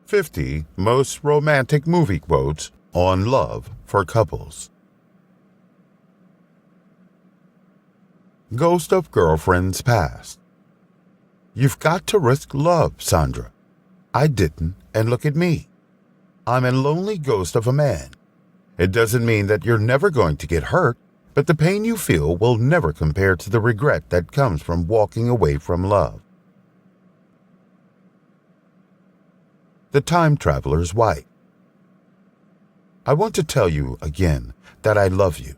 50 Most Romantic Movie Quotes on Love for Couples. Ghost of Girlfriends Past. You've got to risk love, Sandra. I didn't, and look at me. I'm a lonely ghost of a man. It doesn't mean that you're never going to get hurt, but the pain you feel will never compare to the regret that comes from walking away from love. The Time Traveler's Wife. I want to tell you again that I love you.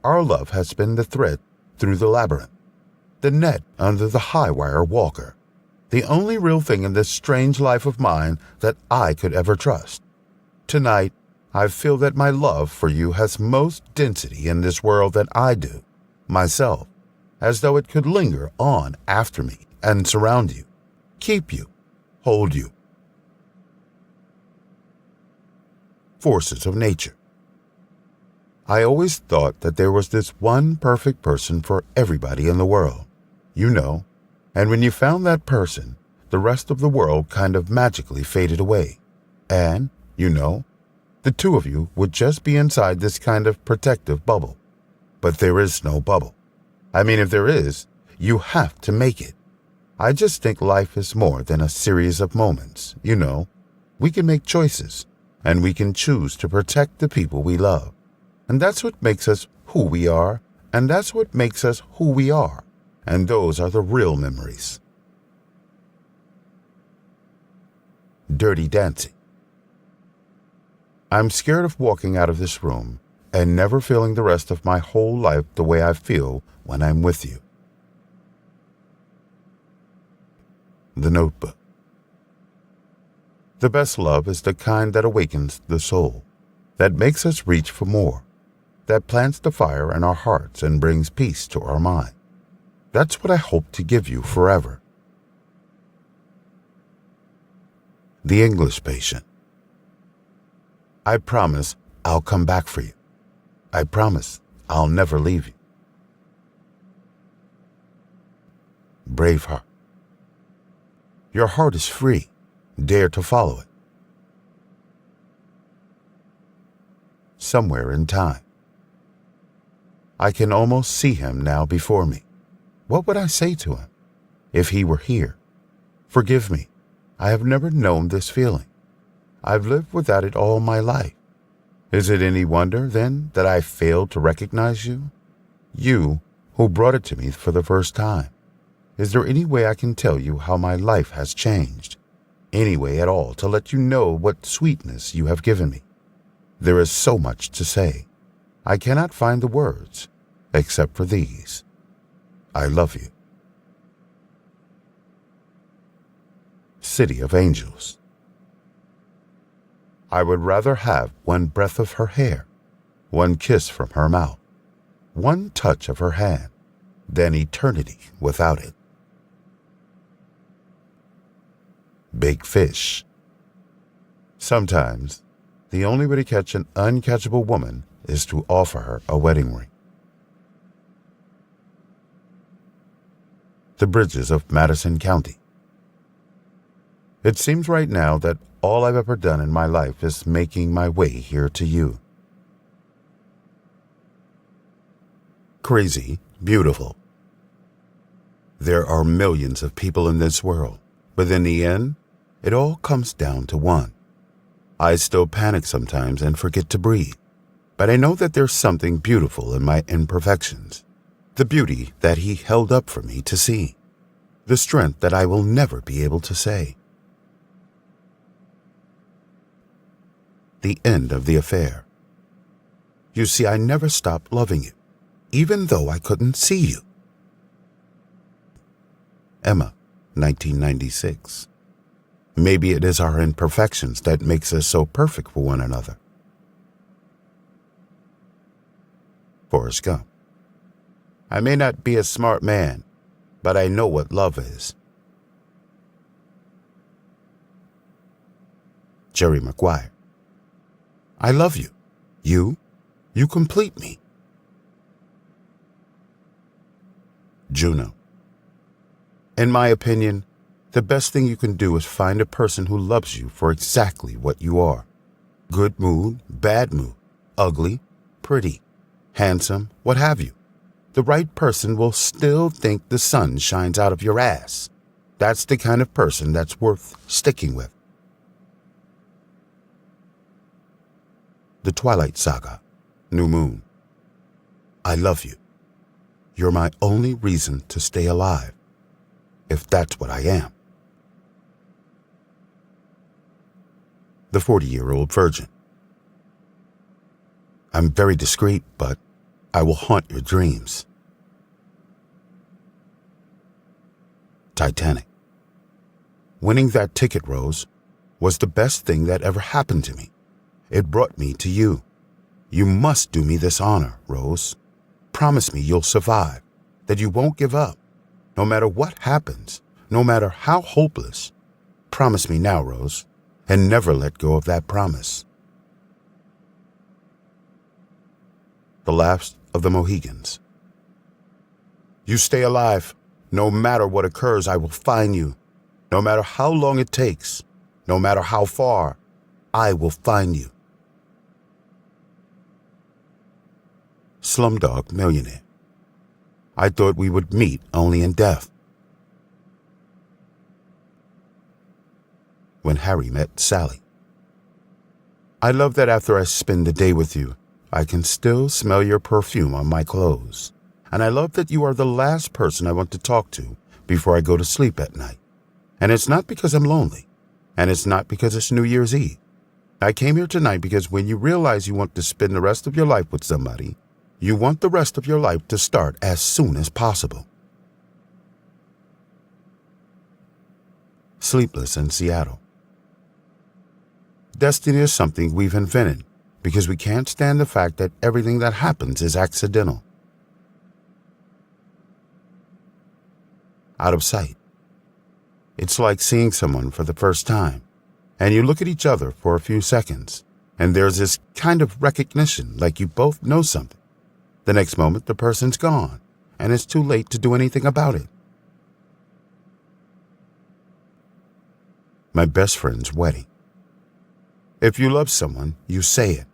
Our love has been the thread through the labyrinth, the net under the high wire walker, the only real thing in this strange life of mine that I could ever trust. Tonight, I feel that my love for you has most density in this world than I do, myself, as though it could linger on after me and surround you, keep you, hold you. Forces of Nature. I always thought that there was this one perfect person for everybody in the world, and when you found that person, the rest of the world kind of magically faded away, and, the two of you would just be inside this kind of protective bubble. But there is no bubble. I mean, if there is, you have to make it. I just think life is more than a series of moments, We can make choices, and we can choose to protect the people we love. And that's what makes us who we are, and that's what makes us who we are. And those are the real memories. Dirty Dancing. I'm scared of walking out of this room and never feeling the rest of my whole life the way I feel when I'm with you. The Notebook. The best love is the kind that awakens the soul, that makes us reach for more, that plants the fire in our hearts and brings peace to our mind. That's what I hope to give you forever. The English Patient. I promise I'll come back for you. I promise I'll never leave you. Braveheart. Your heart is free. Dare to follow it. Somewhere in Time. I can almost see him now before me. What would I say to him if he were here? Forgive me. I have never known this feeling. I've lived without it all my life. Is it any wonder, then, that I failed to recognize you? You, who brought it to me for the first time. Is there any way I can tell you how my life has changed? Any way at all to let you know what sweetness you have given me? There is so much to say. I cannot find the words, except for these. I love you. City of Angels. I would rather have one breath of her hair, one kiss from her mouth, one touch of her hand, than eternity without it. Big Fish. Sometimes, the only way to catch an uncatchable woman is to offer her a wedding ring. The Bridges of Madison County. It seems right now that all I've ever done in my life is making my way here to you. Crazy, beautiful. There are millions of people in this world, but in the end, it all comes down to one. I still panic sometimes and forget to breathe, but I know that there's something beautiful in my imperfections, the beauty that he held up for me to see, the strength that I will never be able to say. The end of the affair. You see, I never stopped loving you, even though I couldn't see you. Emma, 1996. Maybe it is our imperfections that makes us so perfect for one another. Forrest Gump. I may not be a smart man, but I know what love is. Jerry Maguire. I love you. You complete me. Juno. In my opinion, The best thing you can do is find a person who loves you for exactly what you are. Good mood, bad mood, ugly, pretty, handsome, what have you. The right person will still think the sun shines out of your ass. That's the kind of person that's worth sticking with. The Twilight Saga, New Moon. I love you. You're my only reason to stay alive, if that's what I am. The 40-year-old virgin. I'm very discreet, but I will haunt your dreams. Titanic. Winning that ticket, Rose, was the best thing that ever happened to me. It brought me to you. You must do me this honor, Rose. Promise me you'll survive, that you won't give up, no matter what happens, no matter how hopeless. Promise me now, Rose, and never let go of that promise. The Last of the Mohicans. You stay alive. No matter what occurs, I will find you. No matter how long it takes, no matter how far, I will find you. Slumdog Millionaire. I thought we would meet only in death. When Harry met Sally. I love that after I spend the day with you, I can still smell your perfume on my clothes. And I love that you are the last person I want to talk to before I go to sleep at night. And it's not because I'm lonely. And it's not because it's New Year's Eve. I came here tonight because when you realize you want to spend the rest of your life with somebody, you want the rest of your life to start as soon as possible. Sleepless in Seattle. Destiny is something we've invented because we can't stand the fact that everything that happens is accidental. Out of sight. It's like seeing someone for the first time, and you look at each other for a few seconds, and there's this kind of recognition like you both know something. The next moment, the person's gone, and it's too late to do anything about it. My best friend's wedding. If you love someone, you say it.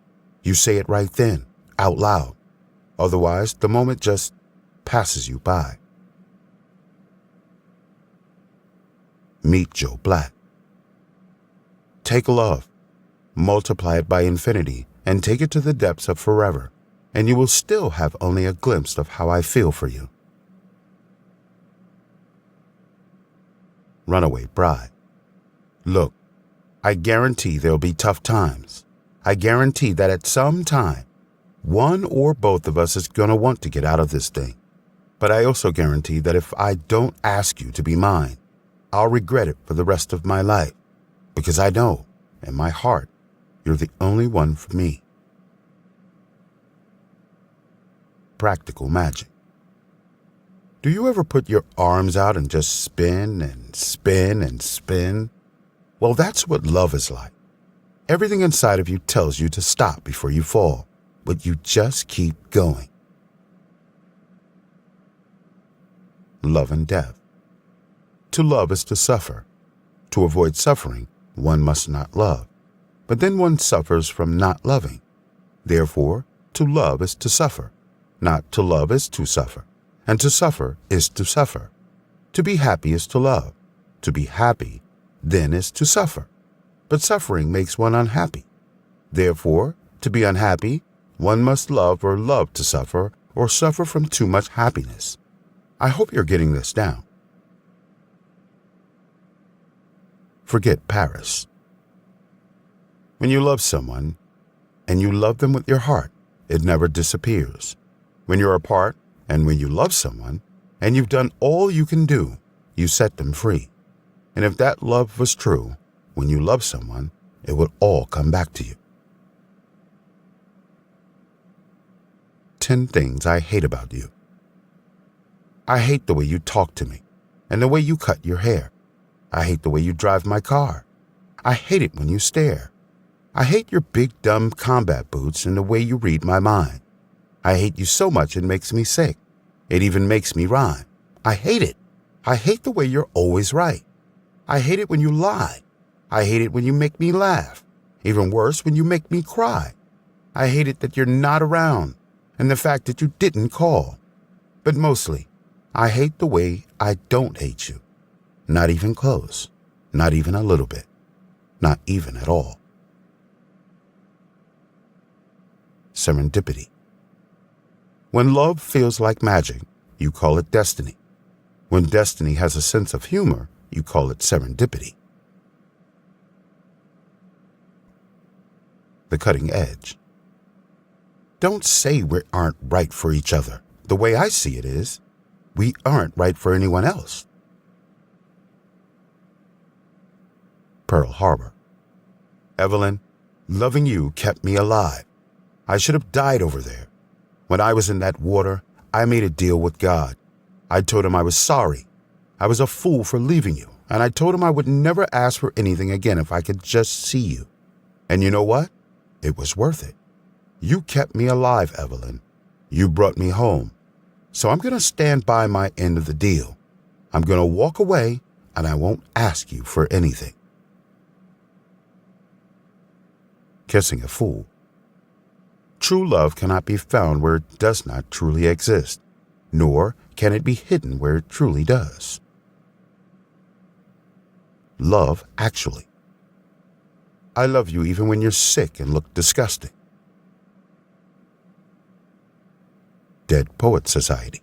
You say it right then, out loud. Otherwise, the moment just passes you by. Meet Joe Black. Take love, multiply it by infinity, and take it to the depths of forever, and you will still have only a glimpse of how I feel for you. Runaway Bride. Look, I guarantee there'll be tough times. I guarantee that at some time, one or both of us is going to want to get out of this thing. But I also guarantee that if I don't ask you to be mine, I'll regret it for the rest of my life, because I know, in my heart, you're the only one for me. Practical magic. Do you ever put your arms out and just spin and spin and spin? Well, that's what love is like. Everything inside of you tells you to stop before you fall, but you just keep going. Love and death. To love is to suffer. To avoid suffering, one must not love. But then one suffers from not loving. Therefore, to love is to suffer. Not to love is to suffer. And to suffer is to suffer. To be happy is to love. To be happy, then, is to suffer. But suffering makes one unhappy. Therefore, to be unhappy, one must love or love to suffer or suffer from too much happiness. I hope you're getting this down. Forget Paris. When you love someone, and you love them with your heart, it never disappears. When you're apart, and when you love someone, and you've done all you can do, you set them free. And if that love was true, when you love someone, it would all come back to you. 10 things I hate about you. I hate the way you talk to me, and the way you cut your hair. I hate the way you drive my car. I hate it when you stare. I hate your big dumb combat boots and the way you read my mind. I hate you so much it makes me sick. It even makes me rhyme. I hate it. I hate the way you're always right. I hate it when you lie. I hate it when you make me laugh. Even worse, when you make me cry. I hate it that you're not around, and the fact that you didn't call. But mostly, I hate the way I don't hate you. Not even close. Not even a little bit. Not even at all. Serendipity. When love feels like magic, you call it destiny. When destiny has a sense of humor, you call it serendipity. The cutting edge. Don't say we aren't right for each other. The way I see it is, we aren't right for anyone else. Pearl Harbor. Evelyn, loving you kept me alive. I should have died over there. When I was in that water, I made a deal with God. I told him I was sorry. I was a fool for leaving you, and I told him I would never ask for anything again if I could just see you. And you know what? It was worth it. You kept me alive, Evelyn. You brought me home. So I'm going to stand by my end of the deal. I'm going to walk away, and I won't ask you for anything. Kissing a fool. True love cannot be found where it does not truly exist, nor can it be hidden where it truly does. Love Actually. I love you even when you're sick and look disgusting. Dead Poets Society.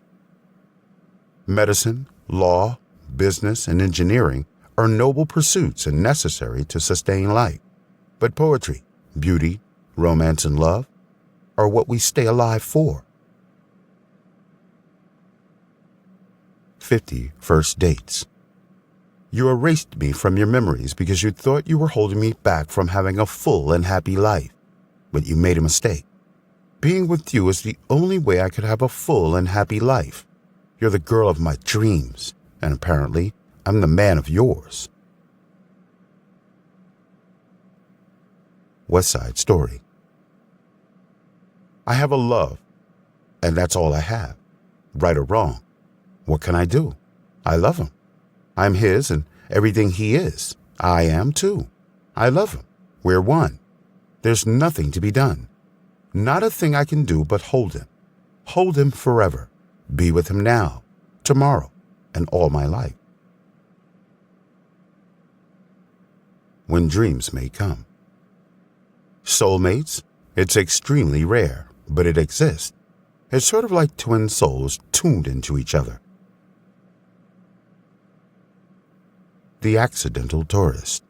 Medicine, law, business, and engineering are noble pursuits and necessary to sustain life. But poetry, beauty, romance, and love are what we stay alive for. 50 First Dates. You erased me from your memories because you thought you were holding me back from having a full and happy life. But you made a mistake. Being with you is the only way I could have a full and happy life. You're the girl of my dreams, and apparently, I'm the man of yours. West Side Story. I have a love, and that's all I have. Right or wrong, what can I do? I love him. I'm his, and everything he is, I am too. I love him. We're one. There's nothing to be done. Not a thing I can do but hold him. Hold him forever. Be with him now, tomorrow, and all my life. When dreams may come. Soulmates, it's extremely rare, but it exists. It's sort of like twin souls tuned into each other. The Accidental Tourist.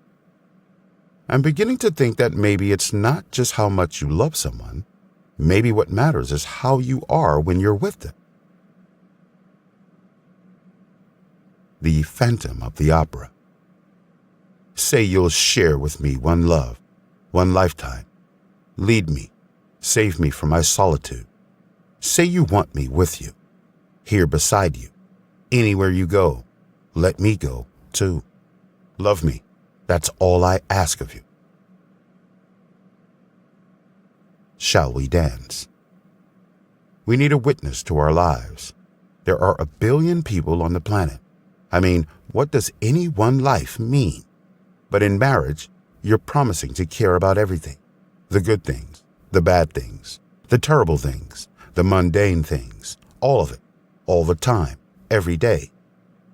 I'm beginning to think that maybe it's not just how much you love someone. Maybe what matters is how you are when you're with them. The Phantom of the Opera. Say you'll share with me one love, one lifetime. Lead me, save me from my solitude. Say you want me with you, here beside you. Anywhere you go, let me go too. Love me, that's all I ask of you. Shall we dance? We need a witness to our lives. There are 1 billion people on the planet. I mean, what does any one life mean? But in marriage, you're promising to care about everything. The good things, the bad things, the terrible things, the mundane things, all of it, all the time, every day.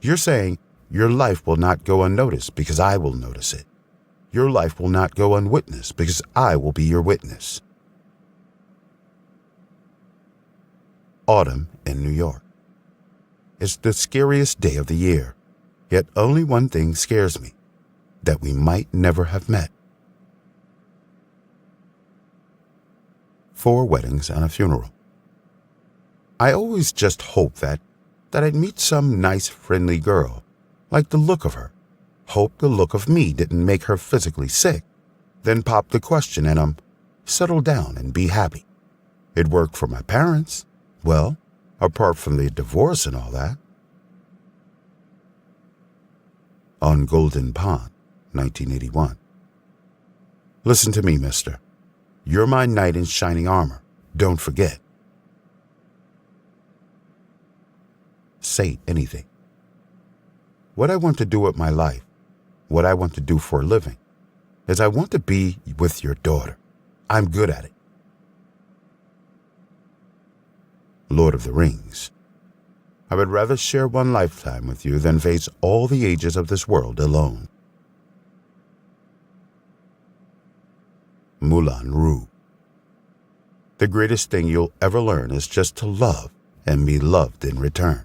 You're saying your life will not go unnoticed because I will notice it. Your life will not go unwitnessed because I will be your witness. Autumn in New York. It's the scariest day of the year, yet only one thing scares me, that we might never have met. 4 Weddings and a Funeral. I always just hope that I'd meet some nice, friendly girl, like the look of her. Hope the look of me didn't make her physically sick. Then pop the question and settle down and be happy. It worked for my parents. Well, apart from the divorce and all that. On Golden Pond, 1981. Listen to me, mister. You're my knight in shining armor. Don't forget. Say anything. What I want to do with my life, what I want to do for a living is I want to be with your daughter. I'm good at it. Lord of the Rings. I would rather share one lifetime with you than face all the ages of this world alone. Moulin Rouge. The greatest thing you'll ever learn is just to love and be loved in return.